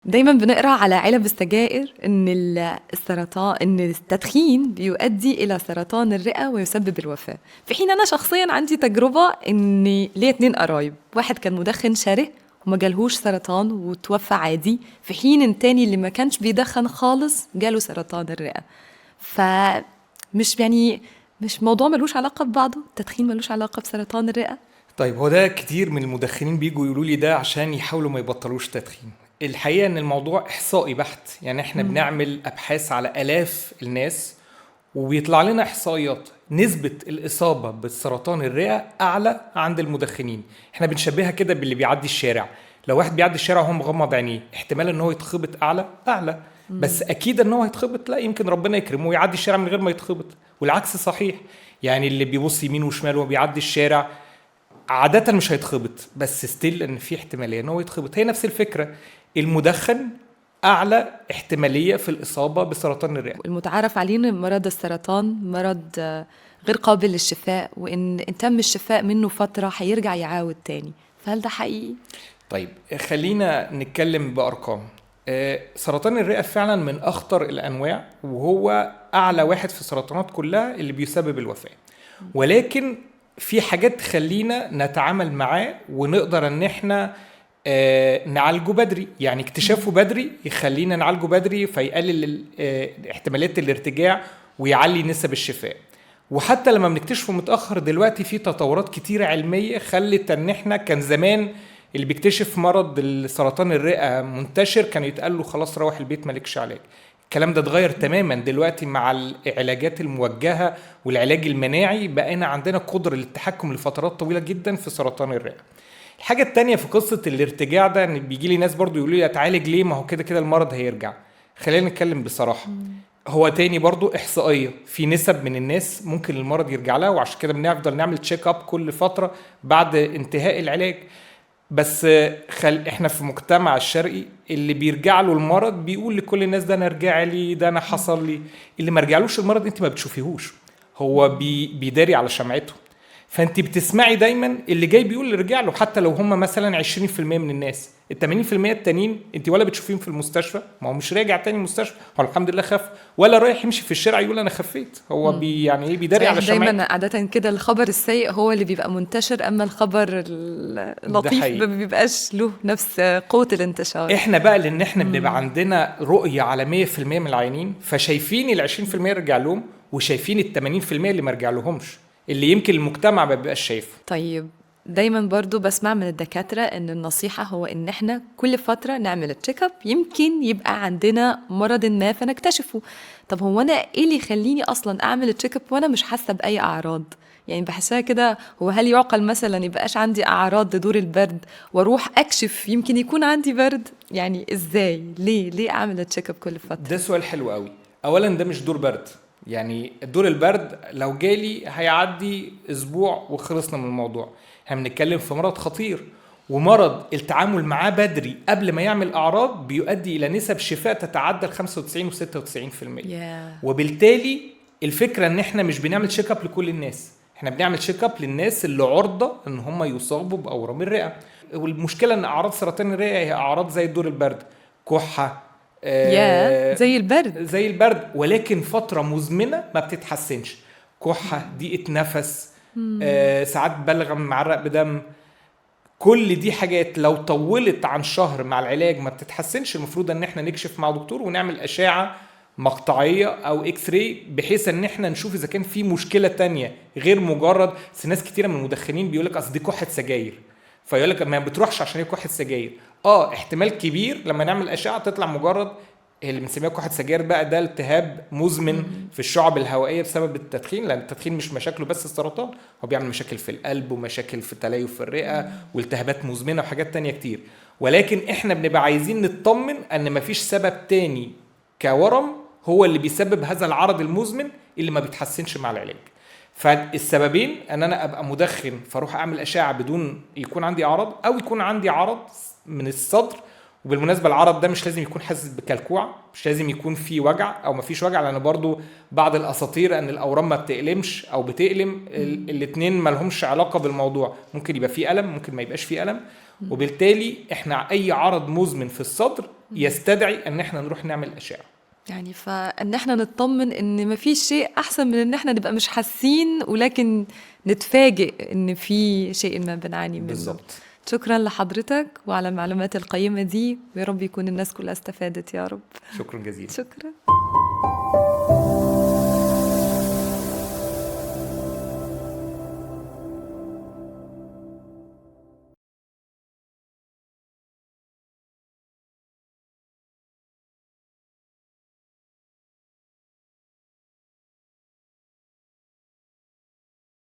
دايما بنقرا على علب السجائر ان السرطان، ان التدخين بيؤدي الى سرطان الرئه ويسبب الوفاه. في حين انا شخصيا عندي تجربه ان ليا 2 قرايب، واحد كان مدخن شره وما جالهوش سرطان وتوفى عادي، في حين التاني اللي ما كانش بيدخن خالص جاله سرطان الرئه. فمش يعني مش موضوع ملوش علاقه ببعضه، التدخين ملوش علاقه بسرطان الرئه. طيب هو ده كتير من المدخنين بيجوا يقولوا لي ده عشان يحاولوا ما يبطلوش تدخين. الحقيقة ان الموضوع احصائي بحت، يعني احنا بنعمل ابحاث على الاف الناس وبيطلع لنا احصائيات نسبة الاصابة بالسرطان الرئة اعلى عند المدخنين. احنا بنشبهها كده باللي بيعدي الشارع، لو واحد بيعدي الشارع وهو مغمض عينيه احتمال ان هو يتخبط اعلى، بس اكيد ان هو هيتخبط لا، يمكن ربنا يكرمه ويعدي الشارع من غير ما يتخبط، والعكس صحيح. يعني اللي بيبص يمين وشمال وبيعدي الشارع عادة مش هيتخبط، بس ستيل ان في احتمالية ان هو يتخبط. هي نفس الفكرة، المدخن اعلى احتمالية في الاصابة بسرطان الرئة. المتعارف عليه ان مرض السرطان مرض غير قابل للشفاء، وان تم الشفاء منه فترة هيرجع يعاود تاني، فهل ده حقيقي؟ طيب خلينا نتكلم بأرقام. سرطان الرئة فعلا من أخطر الأنواع، وهو أعلى واحد في السرطانات كلها اللي بيسبب الوفاة، ولكن في حاجات تخلينا نتعامل معاه ونقدر ان احنا نعالجه بدري. يعني اكتشافه بدري يخلينا نعالجه بدري، فيقلل احتمالية الارتجاع ويعلي نسب الشفاء. وحتى لما بنكتشفه متأخر دلوقتي في تطورات كتيرة علمية خلت ان احنا، كان زمان اللي بيكتشف مرض السرطان الرئة منتشر كان يتقال له خلاص روح البيت مالكش علاج. الكلام ده اتغير تماما دلوقتي مع العلاجات الموجهة والعلاج المناعي، بقينا عندنا قدرة للتحكم لفترات طويلة جدا في سرطان الرئة. الحاجة التانية في قصة الارتجاع ده، ان بيجي لي ناس برضو يقولوا لي اتعالج ليه، ما هو كده كده المرض هيرجع. خلينا نتكلم بصراحة، هو تاني برضو احصائية، في نسب من الناس ممكن المرض يرجع لها، وعشان كده بنفضل نعمل تشيك اب كل فترة بعد انتهاء العلاج. بس احنا في مجتمع الشرقي اللي بيرجع له المرض بيقول لكل الناس ده انا رجع لي، ده انا حصل لي. اللي ما رجعلوش المرض انت ما بتشوفيهوش، هو بيداري على شمعته. فانت بتسمعي دايما اللي جاي بيقول اللي رجع له، حتى لو هم مثلا 20% من الناس. ال 80% التانيين انت ولا بتشوفيهم في المستشفى، ما هو مش راجع تاني المستشفى، هو الحمد لله خف، ولا رايح يمشي في الشارع يقول انا خفيت. هو يعني ايه، بيداري على شمعته. دايما عادة كده الخبر السيء هو اللي بيبقى منتشر، اما الخبر اللطيف ما بيبقاش له نفس قوة الانتشار. احنا بقى لان احنا بنبقى عندنا رؤية على 100% من العيانين، فشايفين ال 20% رجع لهم وشايفين ال 80% اللي ما رجع لهمش، اللي يمكن المجتمع ما بيبقاش شايفه. طيب دايما برضو بسمع من الدكاترة ان النصيحة هو ان احنا كل فترة نعمل التشيك اب، يمكن يبقى عندنا مرض ما فنكتشفه. طب هو انا ايه اللي يخليني اصلا اعمل التشيك اب وانا مش حاسة باي اعراض؟ يعني بحسها كده، هو هل يعقل مثلا يبقاش عندي اعراض لدور البرد واروح اكشف يمكن يكون عندي برد؟ يعني ازاي، ليه اعمل التشيك اب كل فترة؟ ده سؤال حلو قوي. اولا ده مش دور برد، يعني الدور البرد لو جالي هيعدي اسبوع وخلصنا من الموضوع. احنا بنتكلم في مرض خطير، ومرض التعامل معاه بدري قبل ما يعمل اعراض بيؤدي الى نسب شفاء تتعدى 95 و 96%. وبالتالي الفكره ان احنا مش بنعمل تشيك اب لكل الناس، احنا بنعمل تشيك اب للناس اللي عرضه ان هم يصابوا باورام الرئه. والمشكله ان اعراض سرطان الرئه هي اعراض زي الدور البرد، كحه، زي البرد، ولكن فترة مزمنة ما بتتحسنش. كحة، ضيقة نفس، ساعات بلغم، معرق بدم، كل دي حاجات لو طولت عن شهر مع العلاج ما بتتحسنش. المفروض ان احنا نكشف مع دكتور ونعمل أشعة مقطعية او اكس راي، بحيث ان احنا نشوف اذا كان في مشكلة تانية غير مجرد. ناس كتيرة من المدخنين بيقولك اصل دي كحة سجاير، فيقولك ما بتروحش عشان هي كحة سجاير. احتمال كبير لما نعمل أشعة تطلع مجرد اللي بنسميها كحة سجاير، بقى ده التهاب مزمن في الشعب الهوائية بسبب التدخين، لأن التدخين مش مشاكله بس السرطان، هو بيعمل مشاكل في القلب ومشاكل في تليف في الرئة والتهابات مزمنة وحاجات تانية كتير. ولكن احنا بنبقى عايزين نطمن ان مفيش سبب تاني كورم هو اللي بيسبب هذا العرض المزمن اللي ما بيتحسنش مع العلاج. فالسببين ان انا ابقى مدخن فاروح اعمل اشعه بدون يكون عندي اعراض، او يكون عندي عرض من الصدر. وبالمناسبه العرض ده مش لازم يكون حاسس بكلكوع، مش لازم يكون فيه وجع او ما فيش وجع، لان برضو بعض الاساطير ان الاورام ما بتألمش او بتألم، الاثنين ما لهمش علاقه بالموضوع. ممكن يبقى فيه الم، ممكن ما يبقاش فيه الم. وبالتالي احنا اي عرض مزمن في الصدر يستدعي ان احنا نروح نعمل اشعه. يعني فان احنا نطمن ان مفيش شيء احسن من ان احنا نبقى مش حاسين ولكن نتفاجئ ان في شيء ما بنعاني منه. بالظبط. شكرا لحضرتك وعلى المعلومات القيمة دي، ويا رب يكون الناس كلها استفادت يا رب. شكرا جزيلا. شكرا.